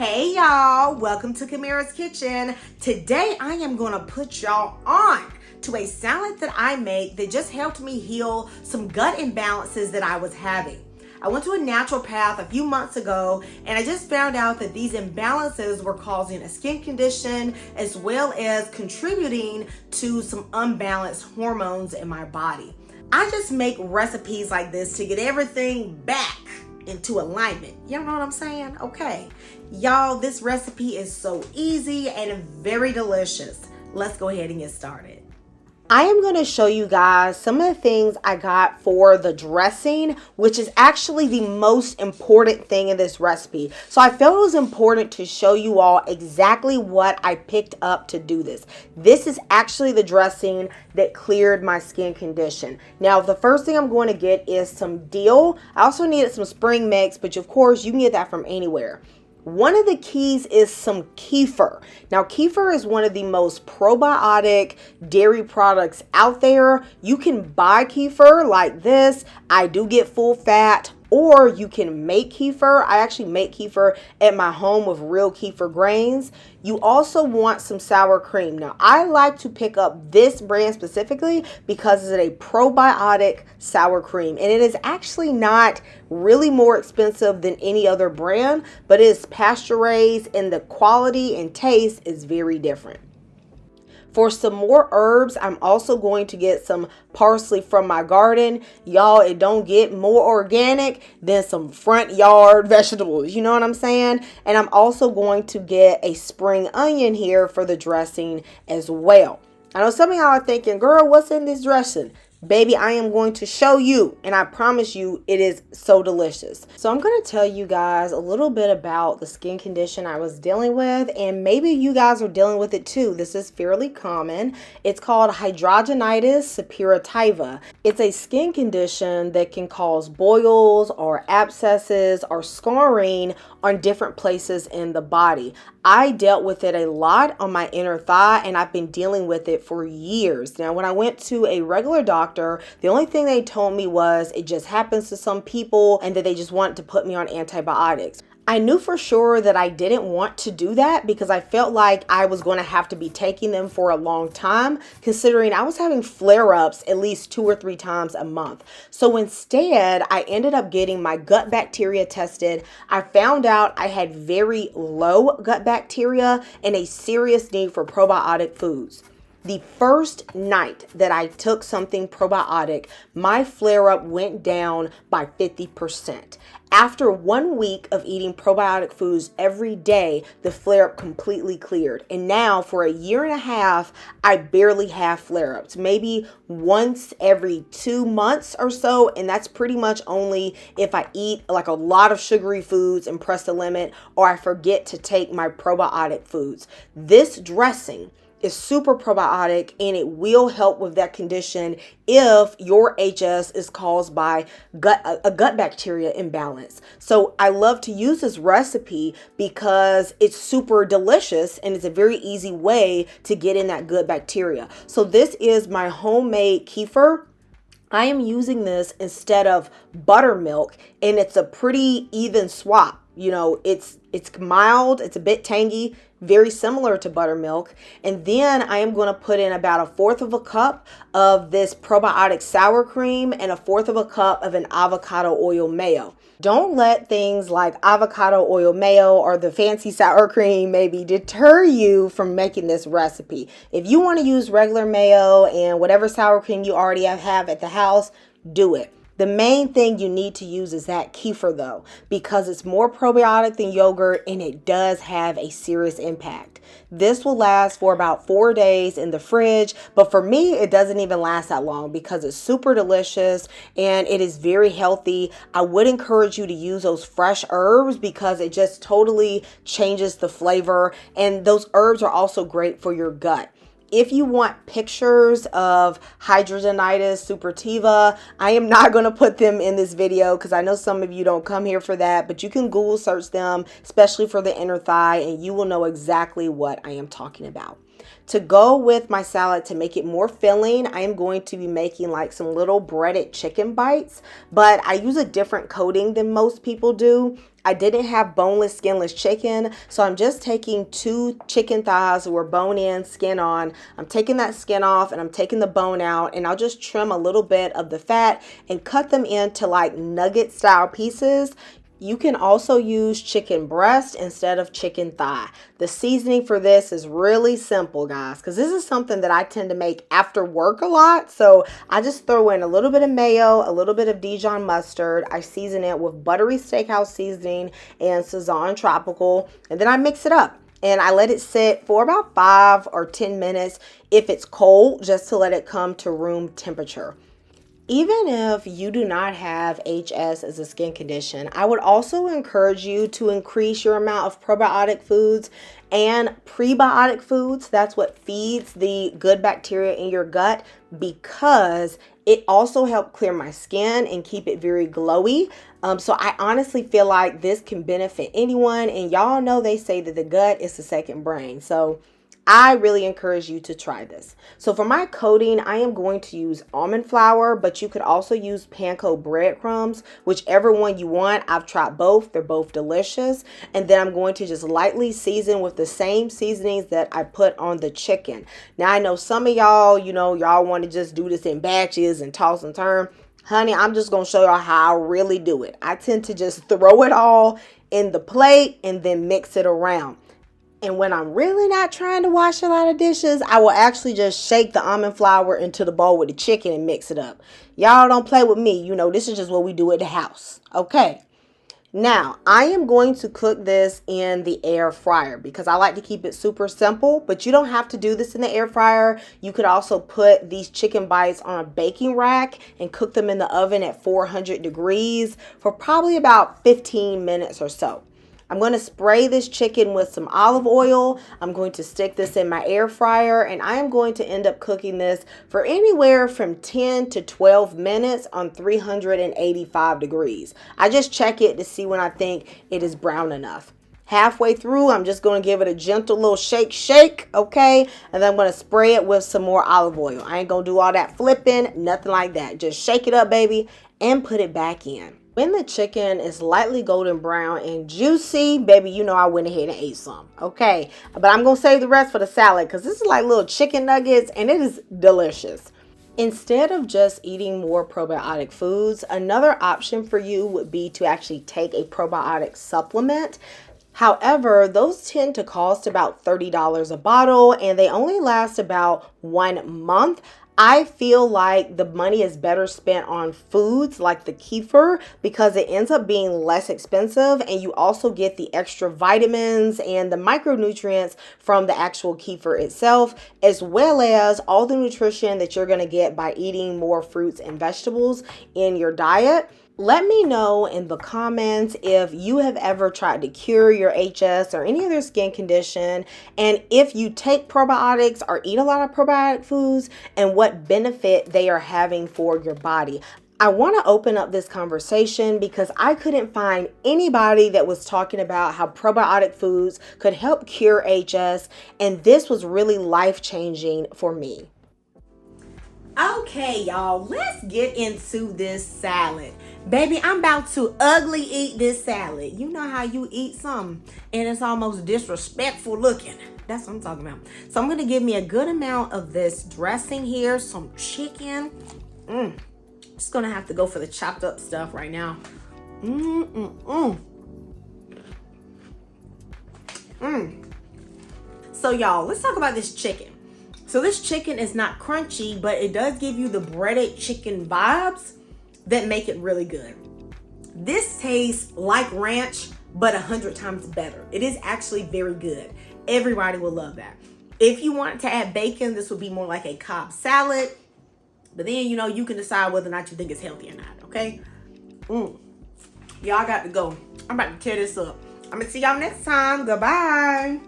Hey y'all, welcome to Kamira's Kitchen. Today I am going to put y'all on to a salad that I make that just helped me heal some gut imbalances that I was having. I went to a naturopath a few months ago and I just found out that these imbalances were causing a skin condition as well as contributing to some unbalanced hormones in my body. I just make recipes like this to get everything back into alignment. You know what I'm saying? Okay. Y'all, this recipe is so easy and very delicious. Let's go ahead and get started. I am going to show you guys some of the things I got for the dressing, which is actually the most important thing in this recipe. So I felt it was important to show you all exactly what I picked up to do this. This is actually the dressing that cleared my skin condition. Now, the first thing I'm going to get is some dill. I also needed some spring mix, but of course you can get that from anywhere. One of the keys is some kefir. Now, kefir is one of the most probiotic dairy products out there. You can buy kefir like this. I do get full fat, or you can make kefir. I actually make kefir at my home with real kefir grains. You also want some sour cream. Now, I like to pick up this brand specifically because it's a probiotic sour cream. And it is actually not really more expensive than any other brand, but it is pasture raised and the quality and taste is very different. For some more herbs, I'm also going to get some parsley from my garden. Y'all, it don't get more organic than some front yard vegetables. You know what I'm saying? And I'm also going to get a spring onion here for the dressing as well. I know some of y'all are thinking, girl, what's in this dressing? Baby, I am going to show you, and I promise you it is so delicious. So I'm going to tell you guys a little bit about the skin condition I was dealing with, and maybe you guys are dealing with it too. This is fairly common. It's called hidradenitis suppurativa. It's a skin condition that can cause boils or abscesses or scarring on different places in the body. I dealt with it a lot on my inner thigh, and I've been dealing with it for years. Now, when I went to a regular doctor, the only thing they told me was it just happens to some people and that they just wanted to put me on antibiotics. I knew for sure that I didn't want to do that because I felt like I was going to have to be taking them for a long time, considering I was having flare-ups at least 2 or 3 times a month. So instead, I ended up getting my gut bacteria tested. I found out I had very low gut bacteria and a serious need for probiotic foods. The first night that I took something probiotic, my flare-up went down by 50%. After 1 week of eating probiotic foods every day, the flare-up completely cleared. And now for a year and a half, I barely have flare-ups. Maybe once every 2 months or so. And that's pretty much only if I eat like a lot of sugary foods and press the limit, or I forget to take my probiotic foods. This dressing is super probiotic and it will help with that condition if your HS is caused by a gut bacteria imbalance. So I love to use this recipe because it's super delicious and it's a very easy way to get in that good bacteria. So this is my homemade kefir. I am using this instead of buttermilk, and it's a pretty even swap. You know, it's mild, it's a bit tangy, very similar to buttermilk. And then I am going to put in about 1/4 cup of this probiotic sour cream and 1/4 cup of an avocado oil mayo. Don't let things like avocado oil mayo or the fancy sour cream maybe deter you from making this recipe. If you want to use regular mayo and whatever sour cream you already have at the house, do it. The main thing you need to use is that kefir though, because it's more probiotic than yogurt and it does have a serious impact. This will last for about 4 days in the fridge, but for me, it doesn't even last that long because it's super delicious and it is very healthy. I would encourage you to use those fresh herbs because it just totally changes the flavor, and those herbs are also great for your gut. If you want pictures of hidradenitis suppurativa, I am not going to put them in this video because I know some of you don't come here for that, but you can Google search them, especially for the inner thigh, and you will know exactly what I am talking about. To go with my salad to make it more filling, I am going to be making like some little breaded chicken bites, but I use a different coating than most people do. I didn't have boneless, skinless chicken, so I'm just taking 2 chicken thighs that were bone in, skin on. I'm taking that skin off and I'm taking the bone out, and I'll just trim a little bit of the fat and cut them into like nugget style pieces. You can also use chicken breast instead of chicken thigh. The seasoning for this is really simple, guys, because this is something that I tend to make after work a lot. So I just throw in a little bit of mayo, a little bit of Dijon mustard. I season it with buttery steakhouse seasoning and Sazon tropical, and then I mix it up. And I let it sit for about 5 or 10 minutes if it's cold, just to let it come to room temperature. Even if you do not have HS as a skin condition, I would also encourage you to increase your amount of probiotic foods and prebiotic foods. That's what feeds the good bacteria in your gut, because it also helps clear my skin and keep it very glowy. So I honestly feel like this can benefit anyone. And y'all know they say that the gut is the second brain. So I really encourage you to try this. So for my coating, I am going to use almond flour, but you could also use panko breadcrumbs, whichever one you want. I've tried both. They're both delicious. And then I'm going to just lightly season with the same seasonings that I put on the chicken. Now, I know some of y'all, y'all want to just do this in batches and toss and turn. Honey, I'm just going to show y'all how I really do it. I tend to just throw it all in the plate and then mix it around. And when I'm really not trying to wash a lot of dishes, I will actually just shake the almond flour into the bowl with the chicken and mix it up. Y'all don't play with me. This is just what we do at the house. Okay. Now, I am going to cook this in the air fryer because I like to keep it super simple, but you don't have to do this in the air fryer. You could also put these chicken bites on a baking rack and cook them in the oven at 400 degrees for probably about 15 minutes or so. I'm going to spray this chicken with some olive oil. I'm going to stick this in my air fryer, and I am going to end up cooking this for anywhere from 10 to 12 minutes on 385 degrees. I just check it to see when I think it is brown enough. Halfway through, I'm just going to give it a gentle little shake, okay? And then I'm going to spray it with some more olive oil. I ain't going to do all that flipping, nothing like that. Just shake it up, baby, and put it back in. When the chicken is lightly golden brown and juicy, baby, I went ahead and ate some, okay? But I'm going to save the rest for the salad because this is like little chicken nuggets and it is delicious. Instead of just eating more probiotic foods, another option for you would be to actually take a probiotic supplement. However, those tend to cost about $30 a bottle and they only last about 1 month. I feel like the money is better spent on foods like the kefir because it ends up being less expensive, and you also get the extra vitamins and the micronutrients from the actual kefir itself, as well as all the nutrition that you're going to get by eating more fruits and vegetables in your diet. Let me know in the comments if you have ever tried to cure your HS or any other skin condition, and if you take probiotics or eat a lot of probiotic foods and what benefit they are having for your body. I want to open up this conversation because I couldn't find anybody that was talking about how probiotic foods could help cure HS, and this was really life-changing for me. Okay, y'all, let's get into this salad. Baby, I'm about to ugly eat this salad. You know how you eat something and it's almost disrespectful looking. That's what I'm talking about. So I'm going to give me a good amount of this dressing here, some chicken. Just going to have to go for the chopped up stuff right now. So y'all, let's talk about this chicken. So this chicken is not crunchy, but it does give you the breaded chicken vibes that make it really good. This tastes like ranch, but 100 times better. It is actually very good. Everybody will love that. If you want to add bacon, this would be more like a Cobb salad. But then, you can decide whether or not you think it's healthy or not, okay? Y'all got to go. I'm about to tear this up. I'm going to see y'all next time. Goodbye.